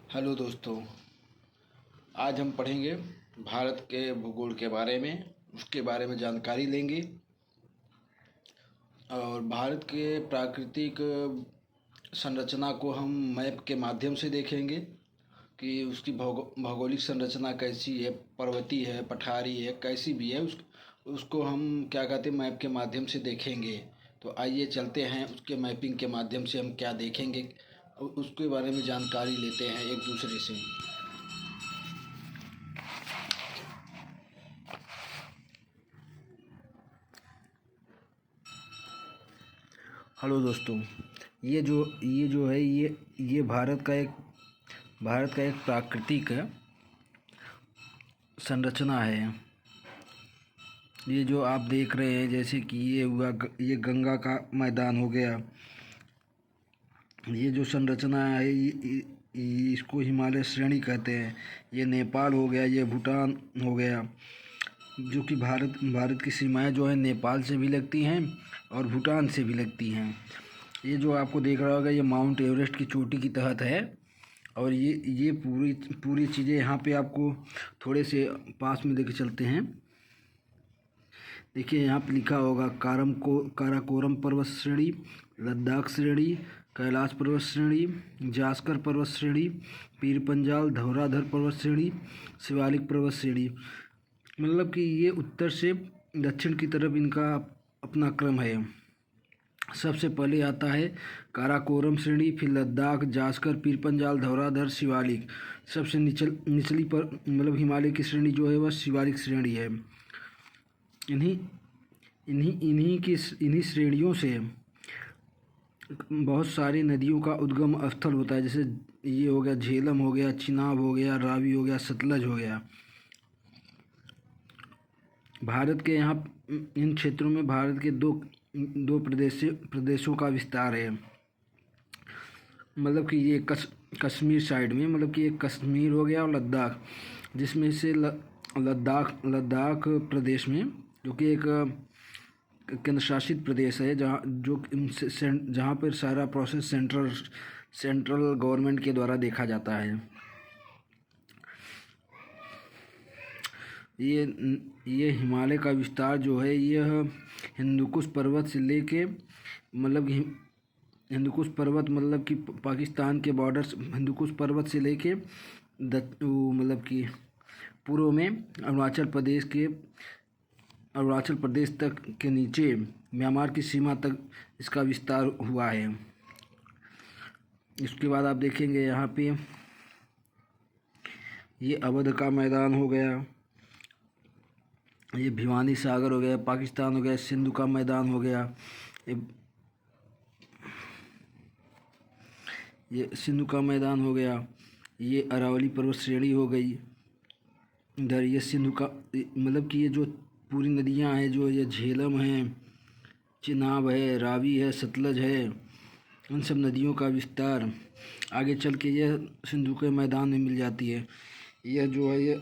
Hello दोस्तों, आज हम पढ़ेंगे भारत के भूगोल के बारे में। उसके बारे में जानकारी लेंगे और भारत के प्राकृतिक संरचना को हम मैप के माध्यम से देखेंगे कि उसकी भौगोलिक संरचना कैसी है, पर्वतीय है, पठारी है, कैसी भी है। उसको हम क्या कहते हैं, मैप के माध्यम से देखेंगे। तो आइए चलते हैं, उसके मैपिंग के माध्यम से हम क्या देखेंगे, उसके बारे में जानकारी लेते हैं एक दूसरे से। हेलो दोस्तों, ये जो है ये भारत का एक प्राकृतिक संरचना है। ये जो आप देख रहे हैं, जैसे कि ये गंगा का मैदान हो गया। ये जो संरचना है इसको हिमालय श्रेणी कहते हैं। ये नेपाल हो गया, ये भूटान हो गया, जो कि भारत की सीमाएं जो है नेपाल से भी लगती हैं और भूटान से भी लगती हैं। ये जो आपको देख रहा होगा, ये माउंट एवरेस्ट की चोटी की तहत है। और ये पूरी चीज़ें यहाँ पे आपको थोड़े से पास में लेके चलते हैं। देखिए, यहाँ पे लिखा होगा काराकोरम पर्वत श्रेणी, लद्दाख श्रेणी, कैलाश पर्वत श्रेणी, जास्कर पर्वत श्रेणी, पीर पंजाल धौराधर पर्वत श्रेणी, शिवालिक पर्वत श्रेणी। मतलब कि ये उत्तर से दक्षिण की तरफ इनका अपना क्रम है। सबसे पहले आता है काराकोरम श्रेणी, फिर लद्दाख, जास्कर, पीर पंजाल, धौराधर, शिवालिक। सबसे निचली पर मतलब हिमालय की श्रेणी जो है वह शिवालिक श्रेणी है। इन्हीं श्रेणियों से बहुत सारी नदियों का उद्गम स्थल होता है। जैसे ये हो गया झेलम हो गया, चिनाब हो गया, रावी हो गया, सतलज हो गया। भारत के यहाँ इन क्षेत्रों में भारत के दो प्रदेशों का विस्तार है। मतलब कि ये कश्मीर साइड में, मतलब कि एक कश्मीर हो गया और लद्दाख, जिसमें से लद्दाख प्रदेश में, जो कि एक केंद्र शासित प्रदेश है, जहाँ पर सारा प्रोसेस सेंट्रल गवर्नमेंट के द्वारा देखा जाता है। ये हिमालय का विस्तार जो है यह हिंदुकुश पर्वत से लेके हिंदुकुश पर्वत मतलब कि पाकिस्तान के बॉर्डर, हिंदुकुश पर्वत से लेके मतलब कि पूर्व में अरुणाचल प्रदेश तक के नीचे म्यांमार की सीमा तक इसका विस्तार हुआ है। इसके बाद आप देखेंगे यहाँ पे ये अवध का मैदान हो गया, ये भिवानी सागर हो गया, पाकिस्तान हो गया, सिंधु का मैदान हो गया, ये सिंधु का मैदान हो गया, ये अरावली पर्वत श्रेणी हो गई। इधर ये सिंधु का मतलब कि ये जो पूरी नदियां हैं, जो ये झेलम है, चिनाब है, रावी है, सतलज है, उन सब नदियों का विस्तार आगे चल के यह सिंधु के मैदान में मिल जाती है। यह जो है ये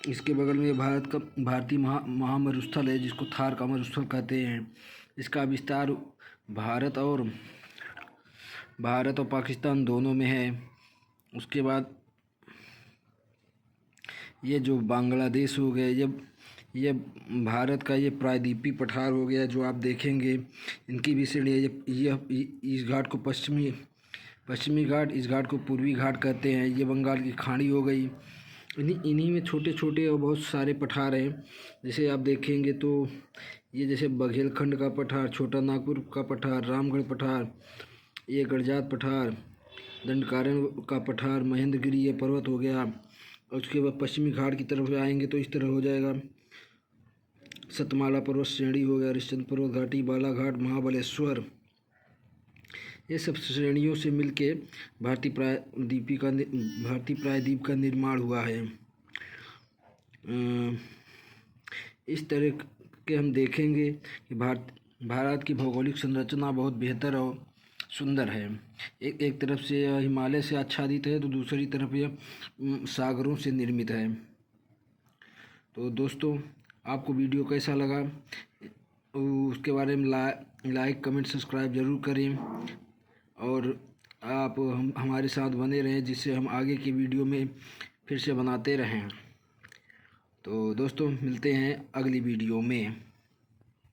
इसके बगल में भारतीय महामरुस्थल है, जिसको थार का मरुस्थल कहते हैं। इसका विस्तार भारत और पाकिस्तान दोनों में है। उसके बाद ये जो बांग्लादेश हो गया, ये भारत का ये प्रायद्वीपीय पठार हो गया, जो आप देखेंगे इनकी भी श्रेणी है। ये इस घाट को पश्चिमी घाट, इस घाट को पूर्वी घाट कहते हैं। ये बंगाल की खाड़ी हो गई। इन्हीं में छोटे छोटे और बहुत सारे पठार हैं। जैसे आप देखेंगे तो ये जैसे बघेलखंड का पठार, छोटा नागपुर का पठार, रामगढ़ पठार, ये गड़जात पठार, दंडकारण्य का पठार, महेंद्रगिरी ये पर्वत हो गया। और उसके बाद पश्चिमी घाट की तरफ आएंगे तो इस तरह हो जाएगा, सतमाला पर्वत श्रेणी हो गया, ऋषिचंद्र पर्वत घाटी, बालाघाट, महाबलेश्वर। ये सब श्रेणियों से मिलके भारतीय प्रायद्वीप का निर्माण हुआ है। इस तरह के हम देखेंगे कि भारत की भौगोलिक संरचना बहुत बेहतर और सुंदर है। एक तरफ से यह हिमालय से आच्छादित है, तो दूसरी तरफ यह सागरों से निर्मित है। तो दोस्तों, आपको वीडियो कैसा लगा उसके बारे में लाइक, कमेंट, सब्सक्राइब ज़रूर करें। और आप हमारे साथ बने रहें, जिससे हम आगे की वीडियो में फिर से बनाते रहें। तो दोस्तों मिलते हैं अगली वीडियो में।